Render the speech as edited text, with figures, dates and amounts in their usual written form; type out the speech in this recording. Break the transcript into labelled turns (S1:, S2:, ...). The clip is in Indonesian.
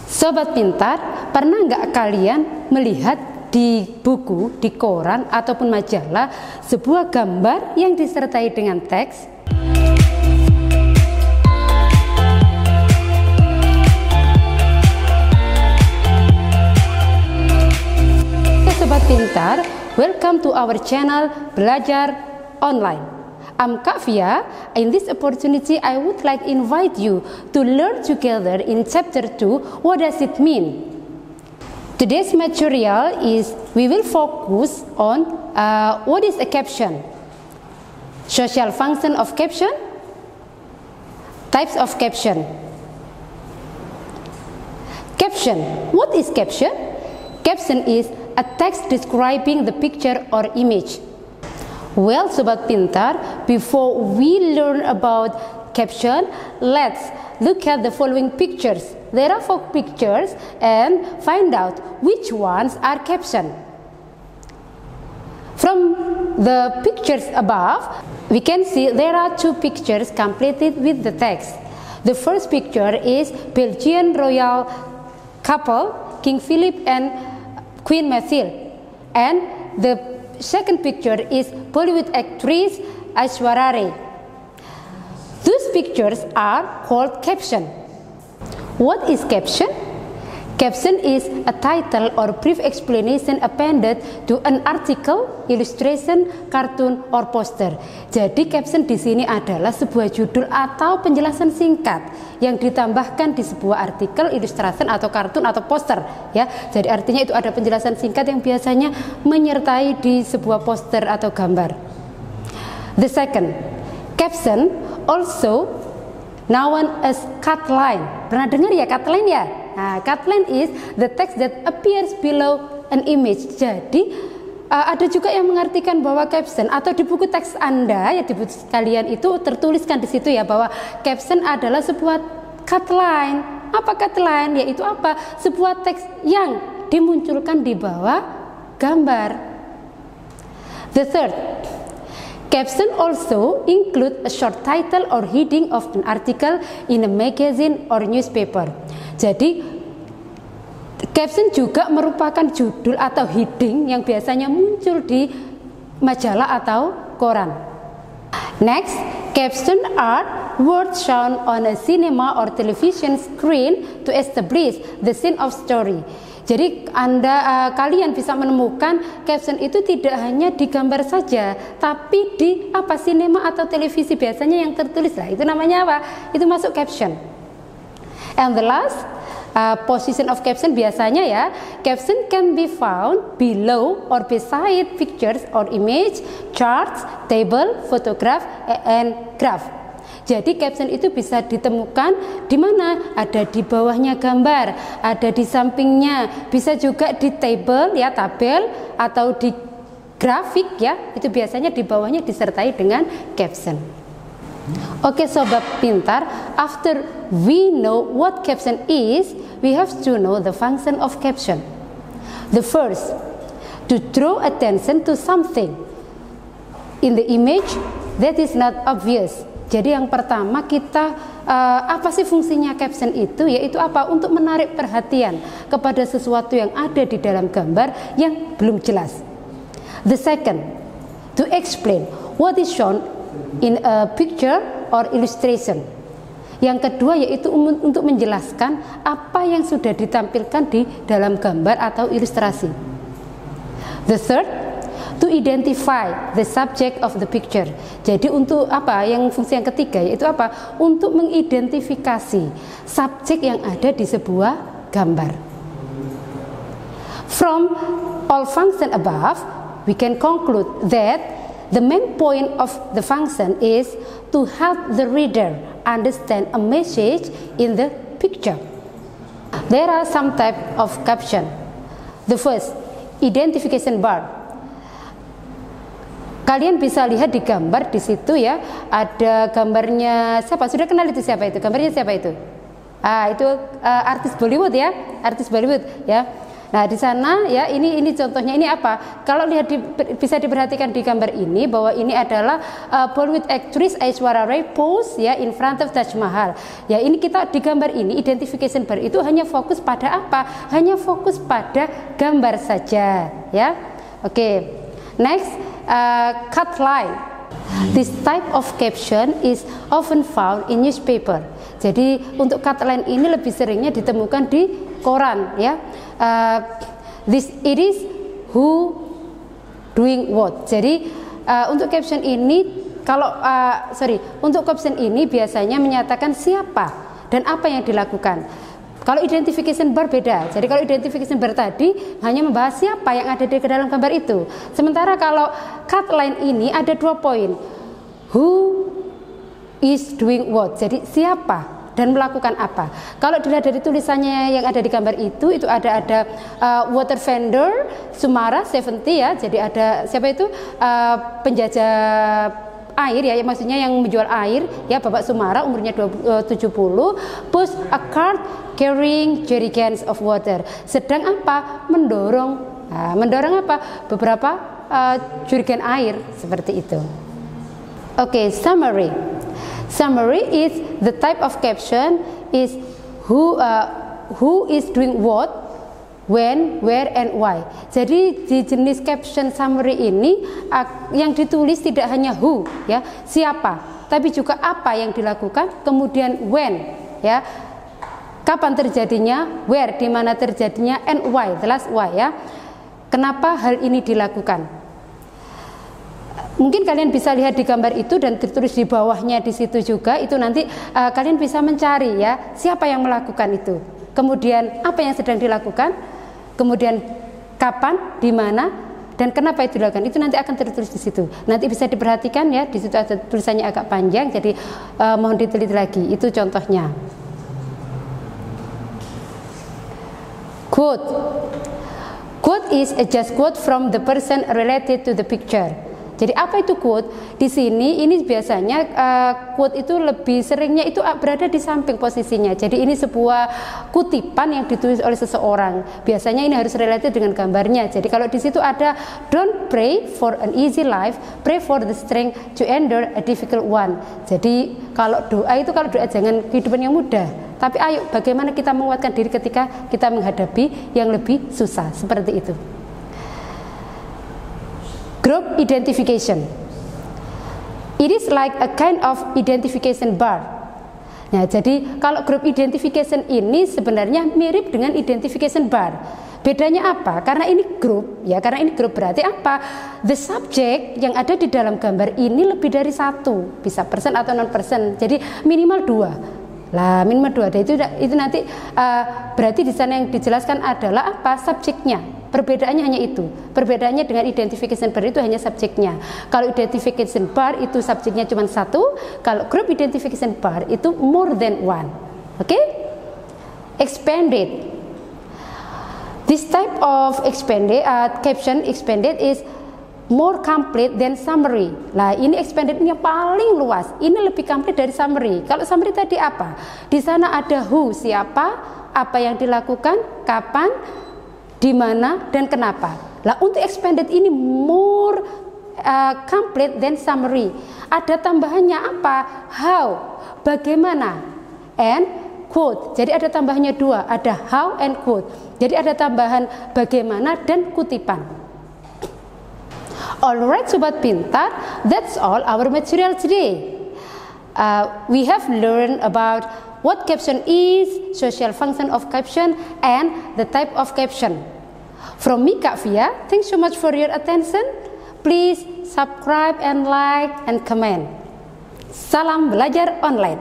S1: Sobat pintar, pernah nggak kalian melihat di buku, di koran, ataupun majalah sebuah gambar yang disertai dengan teks? Oke sobat pintar, welcome to our channel Belajar Online. I'm Kak Fia. In this opportunity, I would like invite you to learn together in chapter 2, what does it mean? Today's material is, we will focus on what is a caption, social function of caption, types of caption. Caption, what is caption? Caption is a text describing the picture or image. Well, Sobat Pintar, before we learn about caption, let's look at the following pictures. There are 4 pictures and find out which ones are caption. From the pictures above, we can see there are 2 pictures completed with the text. The first picture is Belgian royal couple, King Philip and Queen Mathilde, and the second picture is Bollywood actress Aishwarya Rai. Those pictures are called caption. What is caption? Caption is a title or brief explanation appended to an article, illustration, cartoon, or poster. Jadi caption di sini adalah sebuah judul atau penjelasan singkat yang ditambahkan di sebuah artikel, illustration, atau kartun atau poster. Ya, jadi artinya itu ada penjelasan singkat yang biasanya menyertai di sebuah poster atau gambar. The second, caption also known as cutline. Pernah dengar ya cutline ya? Nah, cutline is the text that appears below an image. Jadi ada juga yang mengartikan bahwa caption atau di buku teks Anda ya, di buku kalian itu tertuliskan di situ ya bahwa caption adalah sebuah cutline. Apa cutline? Yaitu apa? Sebuah teks yang dimunculkan di bawah gambar. The third, caption also include a short title or heading of an article in a magazine or newspaper. Jadi caption juga merupakan judul atau heading yang biasanya muncul di majalah atau koran. Next, caption are words shown on a cinema or television screen to establish the scene of story. Jadi kalian bisa menemukan caption itu tidak hanya di gambar saja, tapi di sinema atau televisi biasanya yang tertulis lah. Itu namanya apa? Itu masuk caption. And the last position of caption biasanya ya, caption can be found below or beside pictures or image, charts, table, photograph, and graph. Jadi caption itu bisa ditemukan di mana? Ada di bawahnya gambar, ada di sampingnya, bisa juga di table ya, tabel, atau di grafik ya. Itu biasanya di bawahnya disertai dengan caption. Oke sobat pintar, after we know what caption is, we have to know the function of caption. The first, to draw attention to something in the image that is not obvious. Jadi yang pertama kita apa sih fungsinya caption itu? Yaitu apa? Untuk menarik perhatian kepada sesuatu yang ada di dalam gambar yang belum jelas. The second, to explain what is shown in a picture or illustration. Yang kedua yaitu untuk menjelaskan apa yang sudah ditampilkan di dalam gambar atau ilustrasi. The third, to identify the subject of the picture. Jadi untuk apa? Yang fungsi yang ketiga yaitu apa? Untuk mengidentifikasi subjek yang ada di sebuah gambar. From all function above, we can conclude that the main point of the function is to help the reader understand a message in the picture. There are some type of caption. The first, identification bar. Kalian bisa lihat di gambar di situ ya, ada gambarnya siapa? Sudah kenal itu siapa itu? Gambarnya siapa itu? Itu artis Bollywood ya, artis Bollywood ya. Nah, di sana ya ini contohnya ini apa? Kalau lihat bisa diperhatikan di gambar ini bahwa ini adalah Bollywood actress Aishwarya Rai pose ya in front of Taj Mahal. Ya, ini kita di gambar ini identification bar itu hanya fokus pada apa? Hanya fokus pada gambar saja ya. Oke. Next, cut line. This type of caption is often found in newspaper. Jadi untuk cut line ini lebih seringnya ditemukan di koran ya. It is who doing what. Jadi untuk caption ini untuk caption ini biasanya menyatakan siapa dan apa yang dilakukan. Kalau identification bar beda. Jadi kalau identification bar tadi hanya membahas siapa yang ada di dalam gambar itu. Sementara kalau cut line ini ada 2 poin. Who is doing what. Jadi siapa dan melakukan apa. Kalau dilihat dari tulisannya yang ada di gambar itu ada water vendor Sumara 70 ya. Jadi ada siapa itu penjajah air ya, maksudnya yang menjual air ya, Bapak Sumara umurnya 70, push a cart carrying jerrycans of water. Sedang apa? Mendorong apa? Beberapa jerigen air seperti itu. Oke, summary. Summary is the type of caption is who is doing what, when, where, and why. Jadi di jenis caption summary ini yang ditulis tidak hanya who ya, siapa, tapi juga apa yang dilakukan, kemudian when ya, kapan terjadinya, where, di mana terjadinya, and why, jelas why ya. Kenapa hal ini dilakukan? Mungkin kalian bisa lihat di gambar itu dan tertulis di bawahnya di situ juga. Itu nanti kalian bisa mencari ya siapa yang melakukan itu. Kemudian apa yang sedang dilakukan. Kemudian kapan, di mana, dan kenapa itu dilakukan. Itu nanti akan tertulis di situ. Nanti bisa diperhatikan ya. Di situ ada tulisannya agak panjang. Jadi mohon diteliti lagi. Itu contohnya. Quote. Quote is a just quote from the person related to the picture. Jadi apa itu quote? Di sini ini biasanya quote itu lebih seringnya itu berada di samping posisinya. Jadi ini sebuah kutipan yang ditulis oleh seseorang. Biasanya ini harus related dengan gambarnya. Jadi kalau di situ ada don't pray for an easy life, pray for the strength to endure a difficult one. Jadi kalau doa jangan kehidupan yang mudah. Tapi ayo bagaimana kita menguatkan diri ketika kita menghadapi yang lebih susah seperti itu. Group identification. It is like a kind of identification bar. Nah, jadi kalau group identification ini sebenarnya mirip dengan identification bar. Bedanya apa? Karena ini grup, ya. Karena ini grup berarti apa? The subject yang ada di dalam gambar ini lebih dari 1, bisa persen atau non-persen. Jadi minimal 2. Lah minimal 2. Dan itu nanti berarti di sana yang dijelaskan adalah apa? Subjeknya. Perbedaannya hanya itu. Perbedaannya dengan identification bar itu hanya subjeknya. Kalau identification bar itu subjeknya cuma 1, kalau group identification bar itu more than 1. Oke? Expanded. This type of caption expanded is more complete than summary. Nah, ini expanded ini paling luas. Ini lebih complete dari summary. Kalau summary tadi apa? Di sana ada who, siapa, apa yang dilakukan, kapan, di mana, dan kenapa. Lah untuk expanded ini more complete than summary. Ada tambahannya apa? How, bagaimana, and quote. Jadi ada tambahannya 2, ada how and quote. Jadi ada tambahan bagaimana dan kutipan. Alright Sobat Pintar, that's all our material today. We have learned about what caption is, social function of caption, and the type of caption. From me, Kak Via, thanks so much for your attention. Please subscribe and like and comment. Salam belajar online.